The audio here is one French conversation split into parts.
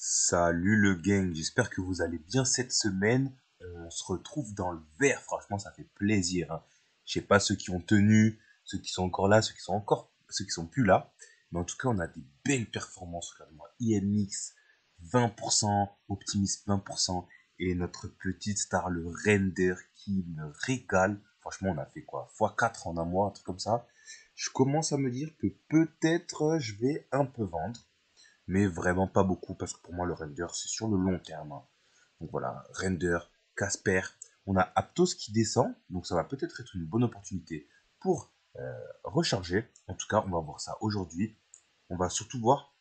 Salut le gang, j'espère que vous allez bien cette semaine. On se retrouve dans le vert, franchement ça fait plaisir, hein. Je sais pas ceux qui ont tenu, ceux qui sont encore là, ceux qui sont plus là. Mais en tout cas, on a des belles performances. Regarde-moi, IMX 20%, Optimisme 20% et notre petite star, le Render, qui me régale. Franchement, on a fait quoi? x4 en un mois, un truc comme ça. Je commence à me dire que peut-être je vais un peu vendre, mais vraiment pas beaucoup parce que pour moi le render c'est sur le long terme, hein. Donc voilà, render, Casper, on a Aptos qui descend, donc ça va peut-être être une bonne opportunité pour recharger. En tout cas, on va voir ça aujourd'hui. On va surtout voir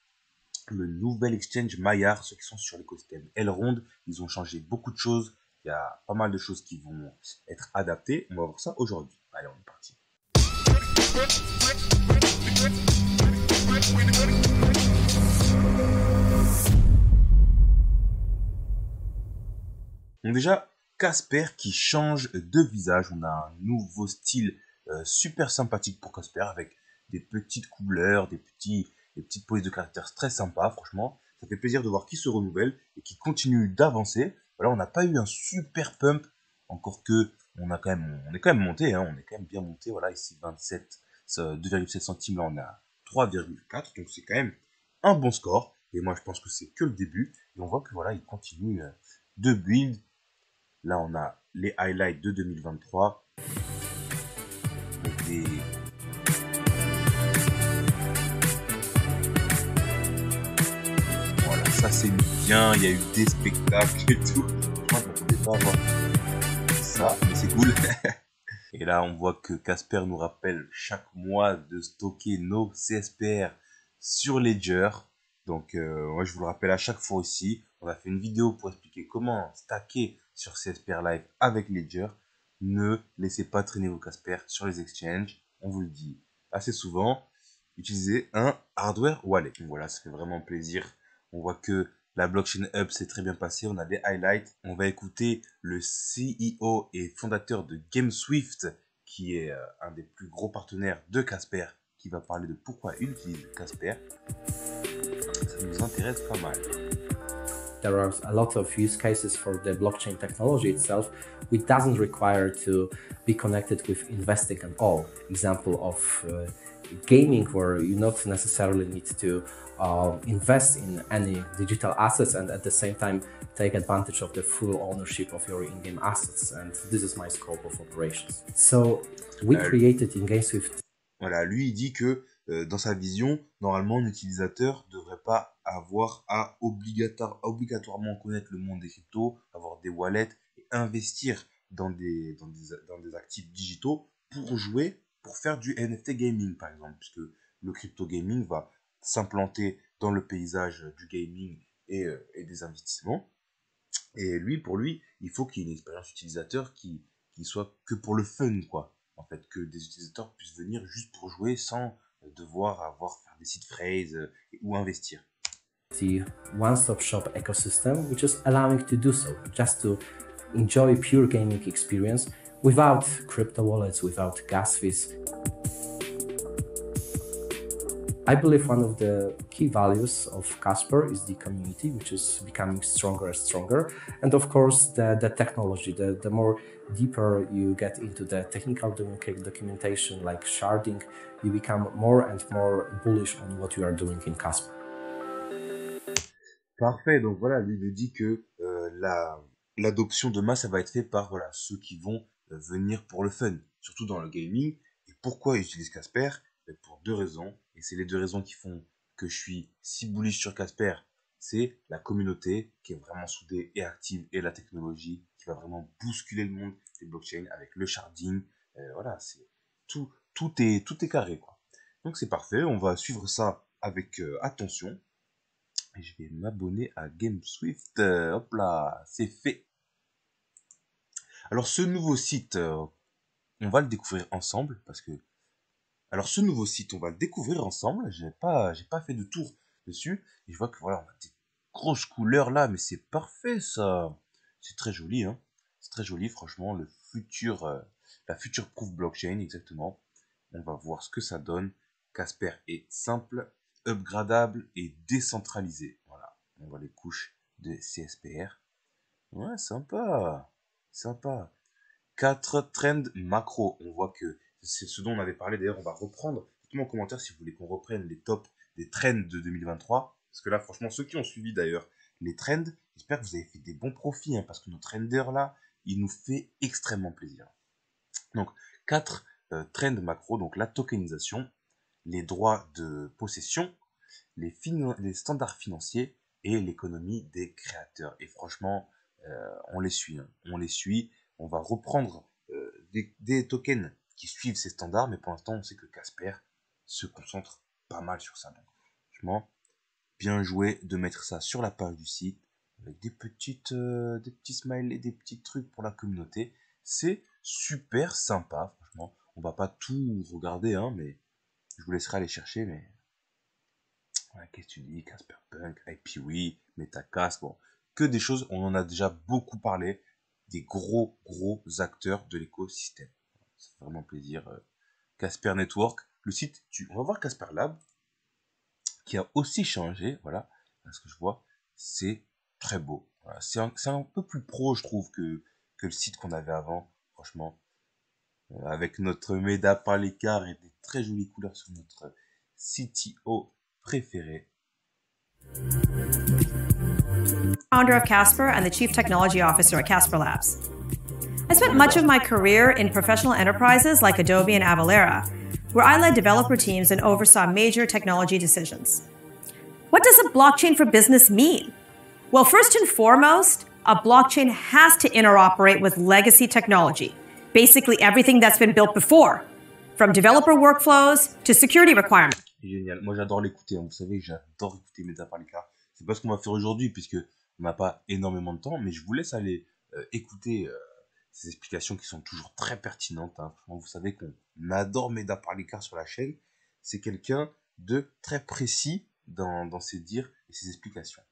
le nouvel exchange Maillard, ceux qui sont sur l'écosystème Elrond. Ils ont changé beaucoup de choses. Il y a pas mal de choses qui vont être adaptées. On va voir ça aujourd'hui. Allez, on est parti. Donc déjà, Casper qui change de visage. On a un nouveau style super sympathique pour Casper avec des petites couleurs, des petites polices de caractère très sympas. Franchement, ça fait plaisir de voir qu'il se renouvelle et qu'il continue d'avancer. Voilà, on n'a pas eu un super pump, encore que on est quand même monté, hein, on est quand même bien monté. Voilà, ici 27, 2,7 centimes, là on a 3,4, donc c'est quand même un bon score. Et moi je pense que c'est que le début. Et on voit que voilà, il continue de build. Là, on a les highlights de 2023. Des... Voilà, ça c'est bien. Il y a eu des spectacles et tout. Je ne m'attendais pas à voir ça, mais c'est cool. Et là, on voit que Casper nous rappelle chaque mois de stocker nos CSPR sur Ledger. Donc, moi, je vous le rappelle à chaque fois aussi. On a fait une vidéo pour expliquer comment stacker sur CSPR Live avec Ledger. Ne laissez pas traîner vos Casper sur les exchanges. On vous le dit assez souvent. Utilisez un hardware wallet. Donc voilà, ça fait vraiment plaisir. On voit que la blockchain hub s'est très bien passée. On a des highlights. On va écouter le CEO et fondateur de GameSwift, qui est un des plus gros partenaires de Casper, qui va parler de pourquoi il utilise Casper. Ça nous intéresse pas mal. There are a lot of use cases for the blockchain technology itself, which doesn't require to be connected with investing at all. Example of gaming, where you not necessarily need to invest in any digital assets and at the same time take advantage of the full ownership of your in-game assets. And this is my scope of operations. So we created in GameSwift. Voilà, lui il dit que dans sa vision, normalement, un utilisateur ne devrait pas avoir à obligatoirement connaître le monde des cryptos, avoir des wallets et investir dans des actifs digitaux pour jouer, pour faire du NFT gaming, par exemple, puisque le crypto gaming va s'implanter dans le paysage du gaming et des investissements. Et lui, pour lui, il faut qu'il y ait une expérience utilisateur qui soit que pour le fun, quoi. En fait, que des utilisateurs puissent venir juste pour jouer sans devoir faire des sites phrases ou investir. The one-stop shop ecosystem, which is allowing to do so, just to enjoy pure gaming experience without crypto wallets, without gas fees. I believe one of the key values of Casper is the community, which is becoming stronger and stronger. And of course, the technology, the more deeper you get into the technical documentation like sharding, you become more and more bullish on what you are doing in Casper. Parfait, donc voilà, lui me dit que l'adoption de masse, ça va être fait par voilà, ceux qui vont venir pour le fun, surtout dans le gaming. Et pourquoi ils utilisent Casper? Pour deux raisons, et c'est les deux raisons qui font que je suis si bullish sur Casper. C'est la communauté qui est vraiment soudée et active, et la technologie qui va vraiment bousculer le monde des blockchains avec le sharding. Voilà, c'est tout est carré, quoi. Donc c'est parfait, on va suivre ça avec attention. Et je vais m'abonner à GameSwift. Hop là, c'est fait. Alors ce nouveau site, on va le découvrir ensemble parce que alors ce nouveau site, on va le découvrir ensemble. J'ai pas fait de tour dessus et je vois que voilà, on a des grosses couleurs là, mais c'est parfait ça. C'est très joli, hein. C'est très joli, franchement. La future proof blockchain, exactement. On va voir ce que ça donne. Casper est simple, upgradable et décentralisé. Voilà. On voit les couches de CSPR. Ouais, sympa. Sympa. 4 trends macro. On voit que c'est ce dont on avait parlé. D'ailleurs, on va reprendre. Dites-moi en commentaire si vous voulez qu'on reprenne les tops des trends de 2023. Parce que là, franchement, ceux qui ont suivi d'ailleurs les trends, j'espère que vous avez fait des bons profits. Parce que notre trender là, il nous fait extrêmement plaisir. Donc, 4 trends macro. Donc, la tokenisation, les droits de possession, les standards financiers et l'économie des créateurs. Et franchement, on les suit. On les suit. On va reprendre des tokens qui suivent ces standards, mais pour l'instant, on sait que Casper se concentre pas mal sur ça. Donc, franchement, bien joué de mettre ça sur la page du site avec des petits smileys, des petits trucs pour la communauté. C'est super sympa, franchement. On va pas tout regarder, mais je vous laisserai aller chercher, mais ouais, qu'est-ce que tu dis, Casper Punk, IPWE, Metacast, bon, que des choses, on en a déjà beaucoup parlé, des gros acteurs de l'écosystème. Ça fait vraiment plaisir. Casper Network, le site, on va voir Casper Lab, qui a aussi changé, voilà, ce que je vois, c'est très beau. Voilà, c'est un peu plus pro, je trouve, que le site qu'on avait avant, franchement, avec notre Meda par l'écart et des très jolies couleurs sur notre CTO préféré. Founder of Casper and the Chief Technology Officer at Casper Labs. I spent much of my career in professional enterprises like Adobe and Avalara, where I led developer teams and oversaw major technology decisions. What does a blockchain for business mean? Well, first and foremost, a blockchain has to interoperate with legacy technology, basically everything that's been built before, from developer workflows to security requirements. Génial. Moi, j'adore l'écouter. Vous savez, j'adore écouter Meta par l'écart. C'est pas ce qu'on va faire aujourd'hui, puisque on n'a pas énormément de temps, mais je vous laisse aller écouter ces explications qui sont toujours très pertinentes. Vous savez qu'on adore Meta par l'écart sur la chaîne. C'est quelqu'un de très précis dans ses dires et ses explications.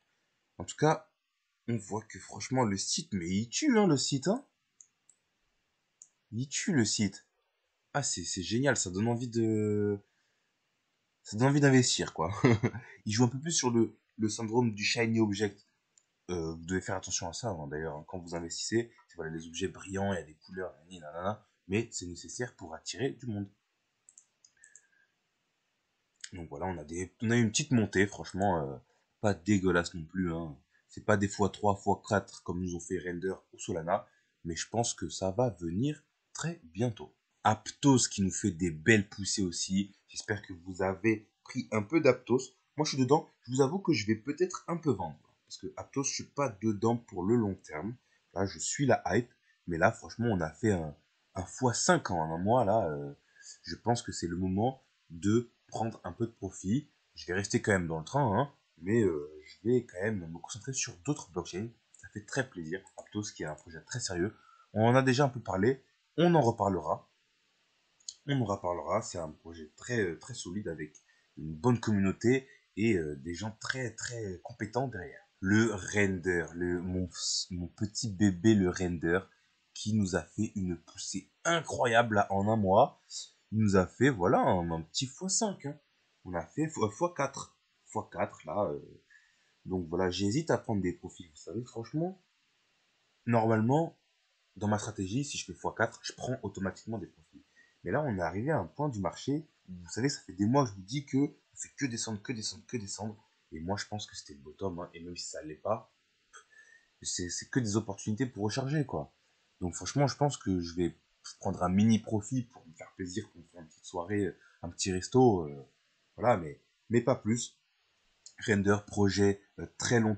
En tout cas, on voit que franchement, le site, mais il tue, le site, Il tue, le site. Ah, c'est génial, ça donne envie d'investir, quoi. Il joue un peu plus sur le syndrome du shiny object. Vous devez faire attention à ça, d'ailleurs, quand vous investissez. C'est voilà, des objets brillants, il y a des couleurs, nanana, mais c'est nécessaire pour attirer du monde. Donc voilà, on a une petite montée, franchement, pas dégueulasse non plus. C'est pas des x3, x4 comme nous ont fait Render ou Solana, mais je pense que ça va venir très bientôt. Aptos qui nous fait des belles poussées aussi. J'espère que vous avez pris un peu d'Aptos. Moi, je suis dedans. Je vous avoue que je vais peut-être un peu vendre. Parce que Aptos, je suis pas dedans pour le long terme. Là, je suis la hype. Mais là, franchement, on a fait un x5 en un mois. Là, je pense que c'est le moment de prendre un peu de profit. Je vais rester quand même dans le train, mais je vais quand même me concentrer sur d'autres blockchains. Ça fait très plaisir. Aptos, qui est un projet très sérieux. On en a déjà un peu parlé. On en reparlera. C'est un projet très solide avec une bonne communauté et des gens très compétents derrière. Le Render, mon petit bébé le Render, qui nous a fait une poussée incroyable là, en un mois. Il nous a fait voilà un petit x5. On a fait x4. x4 là. Donc voilà, j'hésite à prendre des profils. Vous savez, franchement, normalement, dans ma stratégie, si je fais x4, je prends automatiquement des profils. Mais là, on est arrivé à un point du marché où, vous savez, ça fait des mois que je vous dis que on fait que descendre, que descendre, que descendre. Et moi, je pense que c'était le bottom. Et même si ça ne l'est pas, c'est que des opportunités pour recharger, quoi. Donc, franchement, je pense que je vais prendre un mini profit pour me faire plaisir, pour me faire une petite soirée, un petit resto. Voilà, mais pas plus. Render, projet très long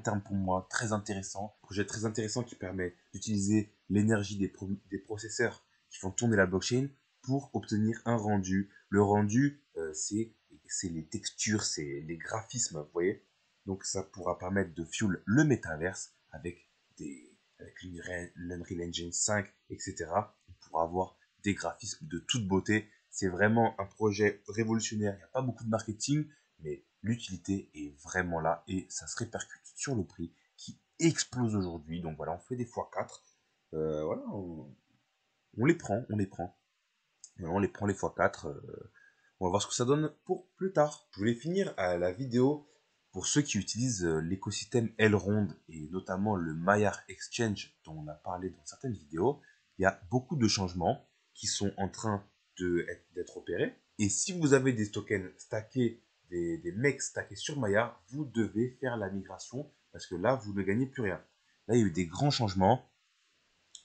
terme pour moi, très intéressant. Projet très intéressant qui permet d'utiliser l'énergie des processeurs qui font tourner la blockchain pour obtenir un rendu. Le rendu, c'est les textures, c'est les graphismes, vous voyez. Donc ça pourra permettre de fuel le métaverse avec l'Unreal Engine 5, etc. On pourra avoir des graphismes de toute beauté. C'est vraiment un projet révolutionnaire. Il n'y a pas beaucoup de marketing, mais l'utilité est vraiment là et ça se répercute sur le prix qui explose aujourd'hui. Donc voilà, on fait des x4. Voilà, on les prend. Voilà, on les prend les x4. On va voir ce que ça donne pour plus tard. Je voulais finir la vidéo Pour ceux qui utilisent l'écosystème Elrond et notamment le Maillard Exchange dont on a parlé dans certaines vidéos, il y a beaucoup de changements qui sont en train d'être opérés. Et si vous avez des tokens stackés, des mecs stackés sur Maillard, vous devez faire la migration parce que là, vous ne gagnez plus rien. Là, il y a eu des grands changements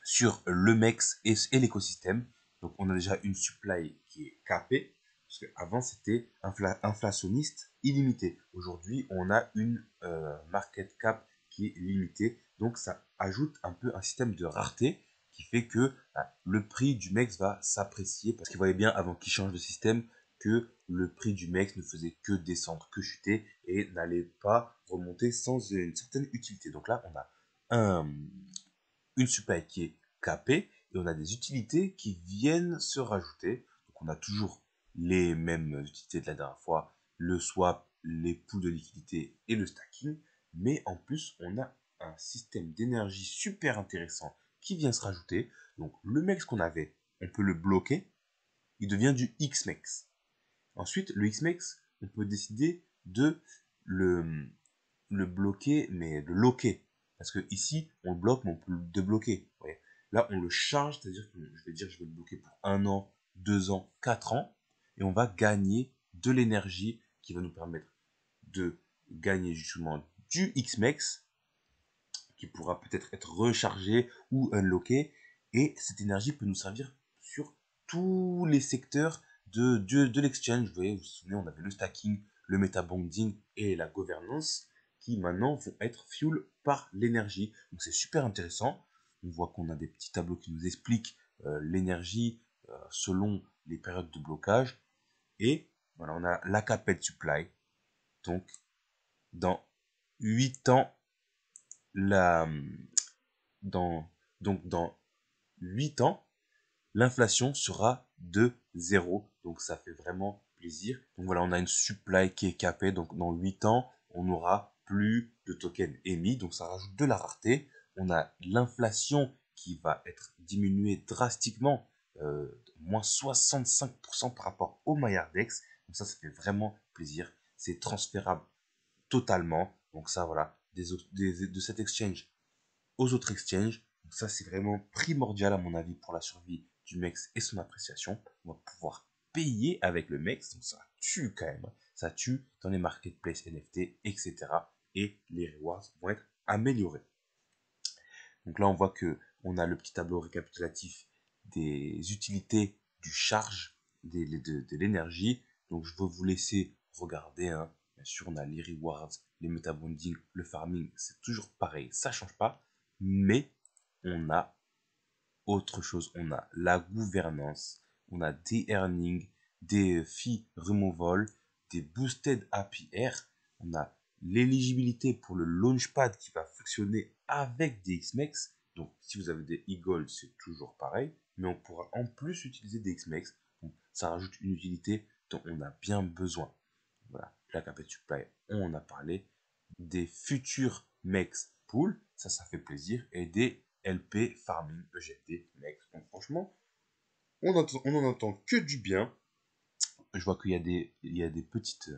sur le MEX et l'écosystème. Donc, on a déjà une supply qui est capée, parce qu'avant, c'était inflationniste illimité. Aujourd'hui, on a une market cap qui est limitée. Donc, ça ajoute un peu un système de rareté qui fait que le prix du MEX va s'apprécier. Parce qu'il voyait bien, avant qu'il change de système, que le prix du MEX ne faisait que descendre, que chuter, et n'allait pas remonter sans une certaine utilité. Donc là, on a une supply qui est capée et on a des utilités qui viennent se rajouter. Donc on a toujours les mêmes utilités de la dernière fois, le swap, les pools de liquidité et le stacking, mais en plus on a un système d'énergie super intéressant qui vient se rajouter. Donc le MEX qu'on avait, on peut le bloquer, il devient du XMEX. Ensuite, le XMEX, on peut décider de le bloquer, mais le loquer. Parce que ici, on le bloque, mais on peut le débloquer. Ouais. Là, on le charge, c'est-à-dire que je vais le bloquer pour 1 an, 2 ans, 4 ans, et on va gagner de l'énergie qui va nous permettre de gagner justement du XMEX, qui pourra peut-être être rechargé ou unlocké, et cette énergie peut nous servir sur tous les secteurs de l'exchange. Vous voyez, vous vous souvenez, on avait le stacking, le metabonding et la gouvernance qui maintenant vont être fuel par l'énergie. Donc c'est super intéressant. On voit qu'on a des petits tableaux qui nous expliquent l'énergie selon les périodes de blocage. Et voilà, on a la capette supply. Donc dans 8 ans, la, dans, dans 8 ans, l'inflation sera de 0. Donc ça fait vraiment plaisir. Donc voilà, on a une supply qui est capée. Donc dans 8 ans, on n'aura plus de tokens émis. Donc ça rajoute de la rareté. On a l'inflation qui va être diminuée drastiquement, moins 65% par rapport au Maillardex. Donc ça fait vraiment plaisir. C'est transférable totalement. Donc ça, voilà, de cet exchange aux autres exchanges. Donc ça, c'est vraiment primordial à mon avis pour la survie du MEX et son appréciation. On va pouvoir payer avec le MEX, donc ça tue quand même. Ça tue dans les marketplaces NFT, etc. Et les rewards vont être améliorés. Donc là, on voit que on a le petit tableau récapitulatif des utilités du charge de l'énergie. Donc je vais vous laisser regarder. Hein. Bien sûr, on a les rewards, les metabonding, le farming. C'est toujours pareil, ça ne change pas. Mais on a autre chose. On a la gouvernance, on a des earnings, des fee removal, des boosted APR, on a l'éligibilité pour le launchpad qui va fonctionner avec des XMEX. Donc si vous avez des e-gold, c'est toujours pareil, mais on pourra en plus utiliser des XMEX. Donc ça rajoute une utilité dont on a bien besoin. Voilà, la capacity supply, on en a parlé. Des futurs MEX pool, ça fait plaisir, et des LP farming EGT MEX. Donc franchement, on en entend que du bien. Je vois qu'il y a des petites,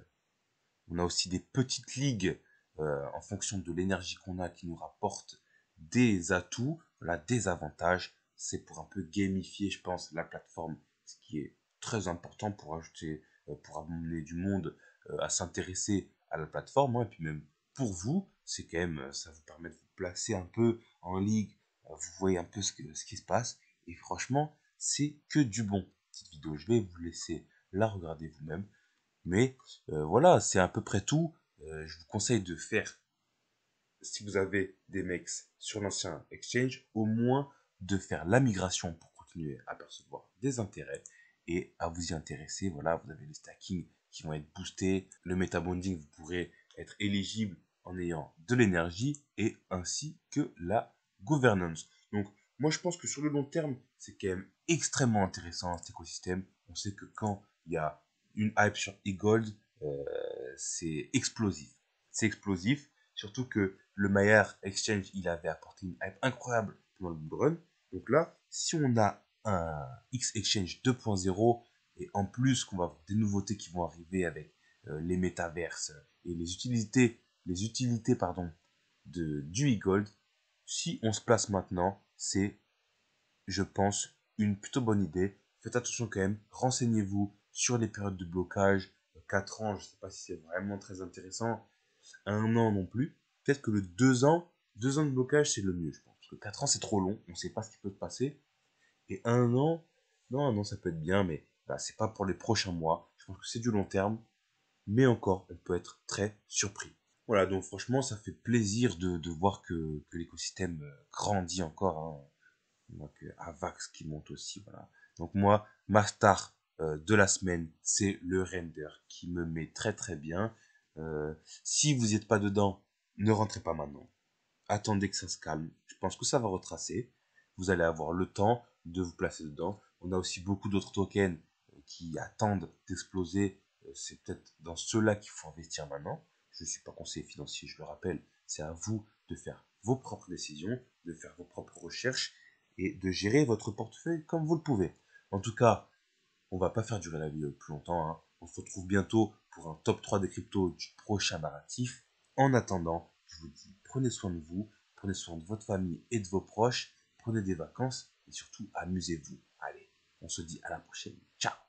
on a aussi des petites ligues en fonction de l'énergie qu'on a qui nous rapportent des atouts, voilà, des avantages. C'est pour un peu gamifier, je pense, la plateforme, ce qui est très important pour ajouter, pour amener du monde à s'intéresser à la plateforme. Hein, et puis même pour vous, c'est quand même, ça vous permet de vous placer un peu en ligue. Vous voyez un peu ce qui se passe. Et franchement, c'est que du bon. Cette vidéo, je vais vous laisser la regarder vous-même. Mais voilà, c'est à peu près tout. Je vous conseille de faire, si vous avez des mecs sur l'ancien exchange, au moins de faire la migration pour continuer à percevoir des intérêts et à vous y intéresser. Voilà, vous avez les stacking qui vont être boostés. Le metabonding, vous pourrez être éligible en ayant de l'énergie et ainsi que la governance. Donc, moi, je pense que sur le long terme, c'est quand même extrêmement intéressant cet écosystème. On sait que quand il y a une hype sur e-gold, c'est explosif. C'est explosif, surtout que le Maillard Exchange, il avait apporté une hype incroyable pendant le bull run. Donc là, si on a un X-Exchange 2.0 et en plus qu'on va avoir des nouveautés qui vont arriver avec les métaverses et les utilités du e-gold, si on se place maintenant, c'est, je pense, une plutôt bonne idée. Faites attention quand même, renseignez-vous sur les périodes de blocage. 4 ans, je ne sais pas si c'est vraiment très intéressant. 1 an non plus. Peut-être que le 2 ans de blocage, c'est le mieux, je pense. Parce que 4 ans, c'est trop long, on ne sait pas ce qui peut se passer. Et 1 an, non, 1 an, ça peut être bien, mais c'est pas pour les prochains mois. Je pense que c'est du long terme, mais encore, on peut être très surpris. Voilà, donc franchement, ça fait plaisir de voir que l'écosystème grandit encore, hein. Donc Avax qui monte aussi, voilà. Donc moi, ma star de la semaine, c'est le render qui me met très très bien. Si vous n'êtes pas dedans, ne rentrez pas maintenant. Attendez que ça se calme. Je pense que ça va retracer. Vous allez avoir le temps de vous placer dedans. On a aussi beaucoup d'autres tokens qui attendent d'exploser. C'est peut-être dans ceux-là qu'il faut investir maintenant. Je ne suis pas conseiller financier, je le rappelle. C'est à vous de faire vos propres décisions, de faire vos propres recherches et de gérer votre portefeuille comme vous le pouvez. En tout cas, on va pas faire durer la vie plus longtemps, hein. On se retrouve bientôt pour un top 3 des cryptos du prochain narratif. En attendant, je vous dis, prenez soin de vous, prenez soin de votre famille et de vos proches, prenez des vacances et surtout amusez-vous. Allez, on se dit à la prochaine. Ciao!